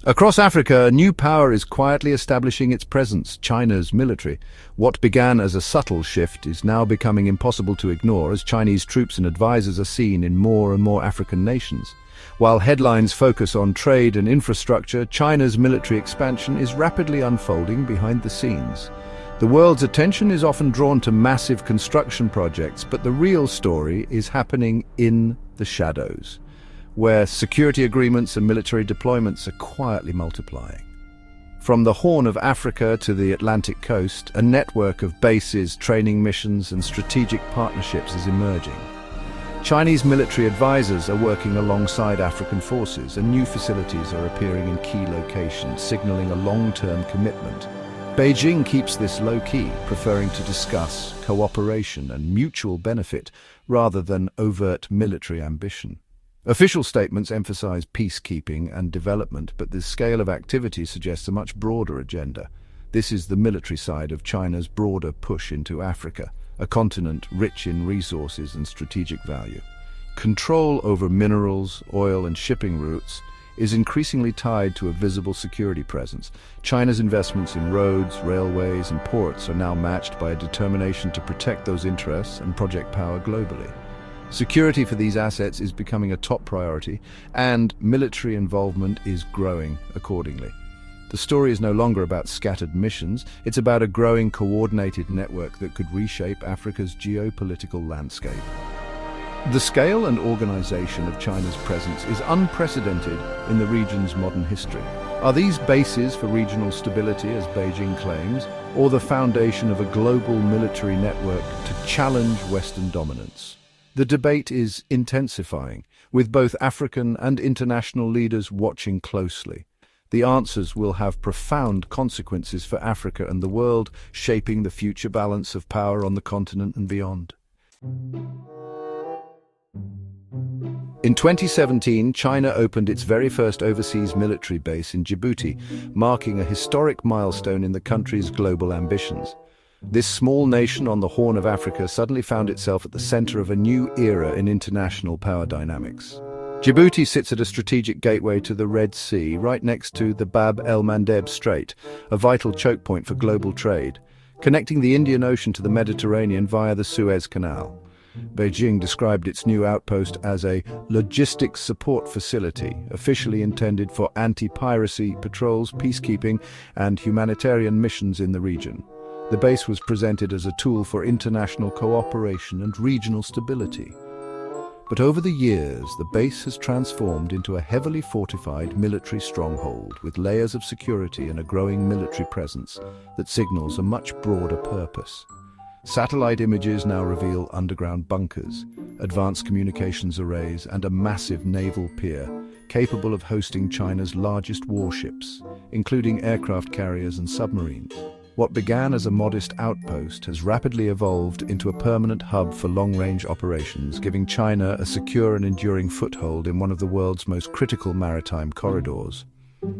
Across Africa, a new power is quietly establishing its presence, China's military. What began as a subtle shift is now becoming impossible to ignore as Chinese troops and advisors are seen in more and more African nations. While headlines focus on trade and infrastructure, China's military expansion is rapidly unfolding behind the scenes. The world's attention is often drawn to massive construction projects, but the real story is happening in the shadows, where security agreements and military deployments are quietly multiplying. From the Horn of Africa to the Atlantic coast, a network of bases, training missions, and strategic partnerships is emerging. Chinese military advisors are working alongside African forces, and new facilities are appearing in key locations, signaling a long-term commitment. Beijing keeps this low-key, preferring to discuss cooperation and mutual benefit rather than overt military ambition. Official statements emphasize peacekeeping and development, but the scale of activity suggests a much broader agenda. This is the military side of China's broader push into Africa, a continent rich in resources and strategic value. Control over minerals, oil, and shipping routes is increasingly tied to a visible security presence. China's investments in roads, railways, and ports are now matched by a determination to protect those interests and project power globally. Security for these assets is becoming a top priority, and military involvement is growing accordingly. The story is no longer about scattered missions, it's about a growing coordinated network that could reshape Africa's geopolitical landscape. The scale and organization of China's presence is unprecedented in the region's modern history. Are these bases for regional stability, as Beijing claims, or the foundation of a global military network to challenge Western dominance? The debate is intensifying, with both African and international leaders watching closely. The answers will have profound consequences for Africa and the world, shaping the future balance of power on the continent and beyond. In 2017, China opened its very first overseas military base in Djibouti, marking a historic milestone in the country's global ambitions. This small nation on the Horn of Africa suddenly found itself at the center of a new era in international power dynamics. Djibouti sits at a strategic gateway to the Red Sea, right next to the Bab el-Mandeb Strait, a vital choke point for global trade, connecting the Indian Ocean to the Mediterranean via the Suez Canal. Beijing described its new outpost as a logistics support facility, officially intended for anti-piracy patrols, peacekeeping, and humanitarian missions in the region. The base was presented as a tool for international cooperation and regional stability. But over the years, the base has transformed into a heavily fortified military stronghold with layers of security and a growing military presence that signals a much broader purpose. Satellite images now reveal underground bunkers, advanced communications arrays, and a massive naval pier capable of hosting China's largest warships, including aircraft carriers and submarines. What began as a modest outpost has rapidly evolved into a permanent hub for long-range operations, giving China a secure and enduring foothold in one of the world's most critical maritime corridors.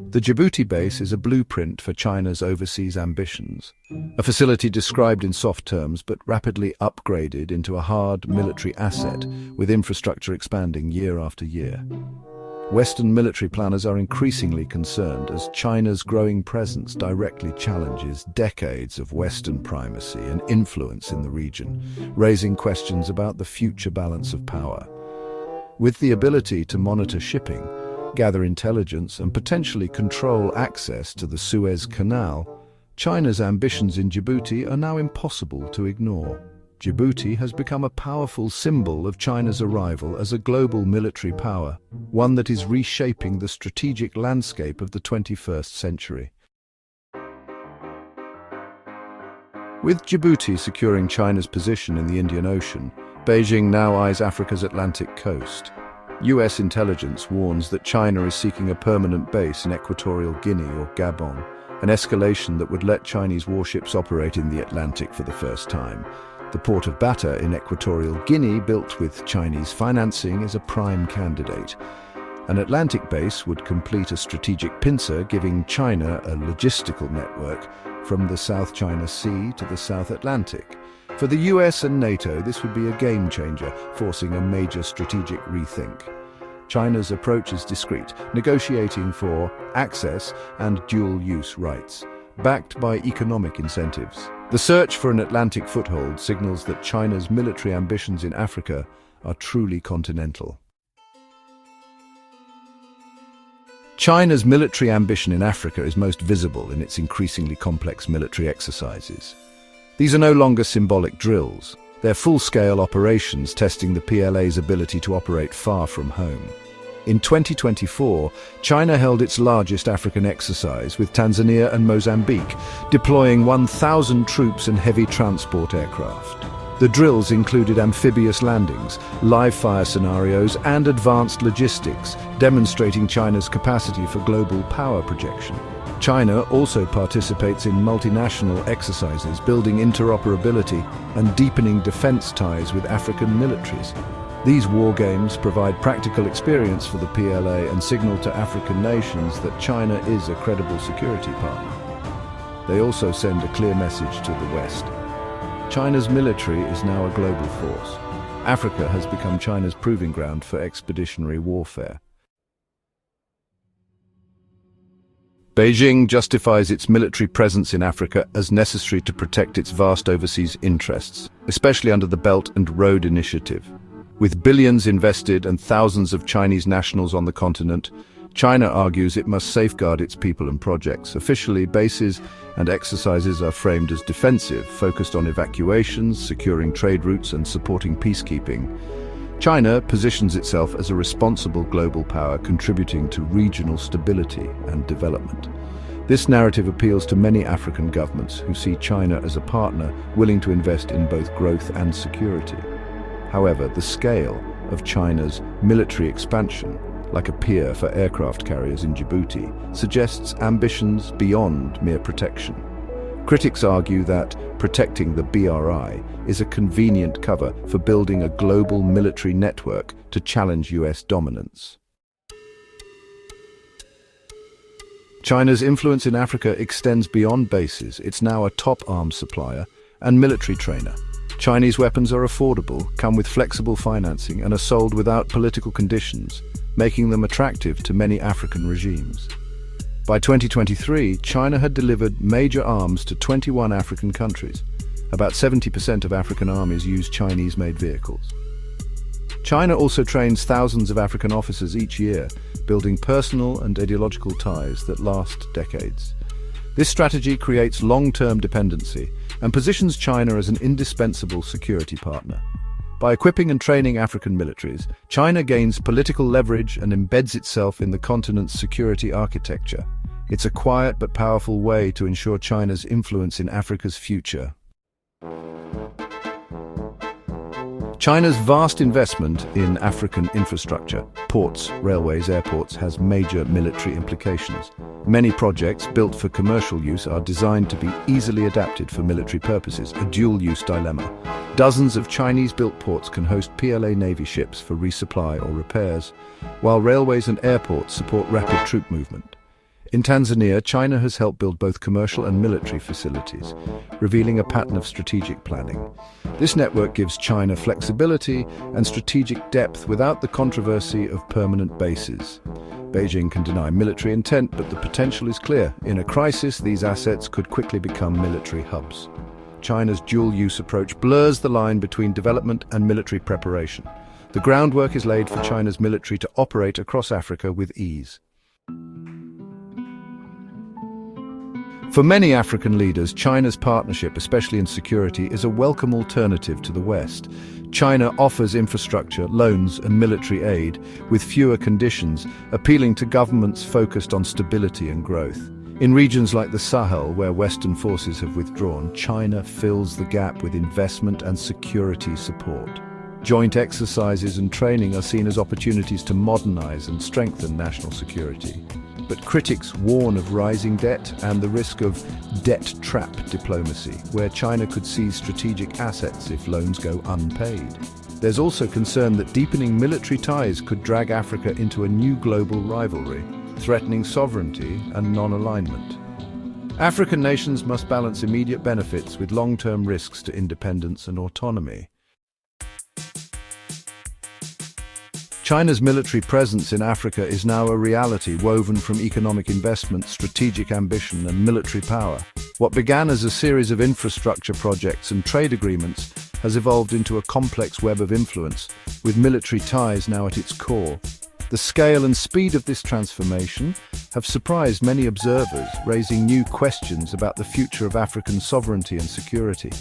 The Djibouti base is a blueprint for China's overseas ambitions, a facility described in soft terms but rapidly upgraded into a hard military asset, with infrastructure expanding year after year. Western military planners are increasingly concerned as China's growing presence directly challenges decades of Western primacy and influence in the region, raising questions about the future balance of power. With the ability to monitor shipping, gather intelligence, and potentially control access to the Suez Canal, China's ambitions in Djibouti are now impossible to ignore. Djibouti has become a powerful symbol of China's arrival as a global military power, one that is reshaping the strategic landscape of the 21st century. With Djibouti securing China's position in the Indian Ocean, Beijing now eyes Africa's Atlantic coast. US intelligence warns that China is seeking a permanent base in Equatorial Guinea or Gabon, an escalation that would let Chinese warships operate in the Atlantic for the first time. The port of Bata in Equatorial Guinea, built with Chinese financing, is a prime candidate. An Atlantic base would complete a strategic pincer, giving China a logistical network from the South China Sea to the South Atlantic. For the US and NATO, this would be a game changer, forcing a major strategic rethink. China's approach is discreet, negotiating for access and dual-use rights, backed by economic incentives. The search for an Atlantic foothold signals that China's military ambitions in Africa are truly continental. China's military ambition in Africa is most visible in its increasingly complex military exercises. These are no longer symbolic drills. They're full-scale operations testing the PLA's ability to operate far from home. In 2024, China held its largest African exercise with Tanzania and Mozambique, deploying 1,000 troops and heavy transport aircraft. The drills included amphibious landings, live-fire scenarios, and advanced logistics, demonstrating China's capacity for global power projection. China also participates in multinational exercises, building interoperability and deepening defense ties with African militaries. These war games provide practical experience for the PLA and signal to African nations that China is a credible security partner. They also send a clear message to the West. China's military is now a global force. Africa has become China's proving ground for expeditionary warfare. Beijing justifies its military presence in Africa as necessary to protect its vast overseas interests, especially under the Belt and Road Initiative. With billions invested and thousands of Chinese nationals on the continent, China argues it must safeguard its people and projects. Officially, bases and exercises are framed as defensive, focused on evacuations, securing trade routes, and supporting peacekeeping. China positions itself as a responsible global power, contributing to regional stability and development. This narrative appeals to many African governments who see China as a partner willing to invest in both growth and security. However, the scale of China's military expansion, like a pier for aircraft carriers in Djibouti, suggests ambitions beyond mere protection. Critics argue that protecting the BRI is a convenient cover for building a global military network to challenge US dominance. China's influence in Africa extends beyond bases. It's now a top arms supplier and military trainer. Chinese weapons are affordable, come with flexible financing, and are sold without political conditions, making them attractive to many African regimes. By 2023, China had delivered major arms to 21 African countries. About 70% of African armies use Chinese-made vehicles. China also trains thousands of African officers each year, building personal and ideological ties that last decades. This strategy creates long-term dependency and positions China as an indispensable security partner. By equipping and training African militaries, China gains political leverage and embeds itself in the continent's security architecture. It's a quiet but powerful way to ensure China's influence in Africa's future. China's vast investment in African infrastructure, ports, railways, airports, has major military implications. Many projects built for commercial use are designed to be easily adapted for military purposes, a dual-use dilemma. Dozens of Chinese-built ports can host PLA Navy ships for resupply or repairs, while railways and airports support rapid troop movement. In Tanzania, China has helped build both commercial and military facilities, revealing a pattern of strategic planning. This network gives China flexibility and strategic depth without the controversy of permanent bases. Beijing can deny military intent, but the potential is clear. In a crisis, these assets could quickly become military hubs. China's dual-use approach blurs the line between development and military preparation. The groundwork is laid for China's military to operate across Africa with ease. For many African leaders, China's partnership, especially in security, is a welcome alternative to the West. China offers infrastructure, loans, and military aid with fewer conditions, appealing to governments focused on stability and growth. In regions like the Sahel, where Western forces have withdrawn, China fills the gap with investment and security support. Joint exercises and training are seen as opportunities to modernize and strengthen national security. But critics warn of rising debt and the risk of debt trap diplomacy, where China could seize strategic assets if loans go unpaid. There's also concern that deepening military ties could drag Africa into a new global rivalry, threatening sovereignty and non-alignment. African nations must balance immediate benefits with long-term risks to independence and autonomy. China's military presence in Africa is now a reality woven from economic investment, strategic ambition, and military power. What began as a series of infrastructure projects and trade agreements has evolved into a complex web of influence, with military ties now at its core. The scale and speed of this transformation have surprised many observers, raising new questions about the future of African sovereignty and security.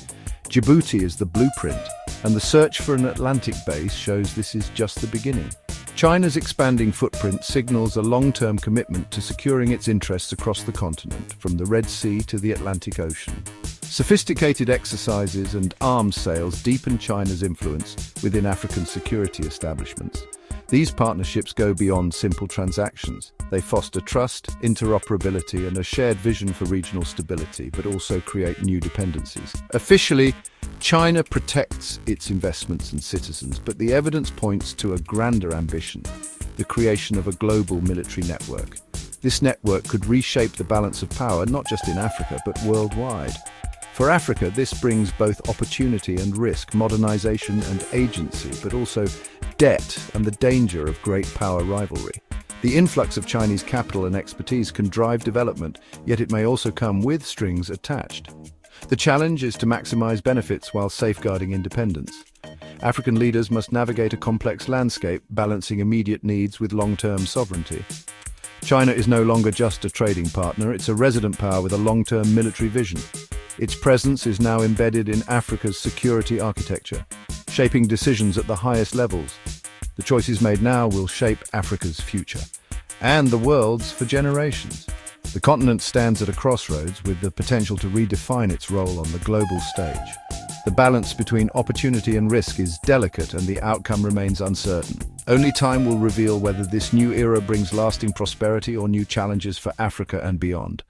Djibouti is the blueprint, and the search for an Atlantic base shows this is just the beginning. China's expanding footprint signals a long-term commitment to securing its interests across the continent, from the Red Sea to the Atlantic Ocean. Sophisticated exercises and arms sales deepen China's influence within African security establishments. These partnerships go beyond simple transactions. They foster trust, interoperability, and a shared vision for regional stability, but also create new dependencies. Officially, China protects its investments and citizens, but the evidence points to a grander ambition: the creation of a global military network. This network could reshape the balance of power, not just in Africa, but worldwide. For Africa, this brings both opportunity and risk, modernization and agency, but also debt and the danger of great power rivalry. The influx of Chinese capital and expertise can drive development, yet it may also come with strings attached. The challenge is to maximize benefits while safeguarding independence. African leaders must navigate a complex landscape, balancing immediate needs with long-term sovereignty. China is no longer just a trading partner, it's a resident power with a long-term military vision. Its presence is now embedded in Africa's security architecture, shaping decisions at the highest levels. The choices made now will shape Africa's future, and the world's for generations. The continent stands at a crossroads with the potential to redefine its role on the global stage. The balance between opportunity and risk is delicate, and the outcome remains uncertain. Only time will reveal whether this new era brings lasting prosperity or new challenges for Africa and beyond.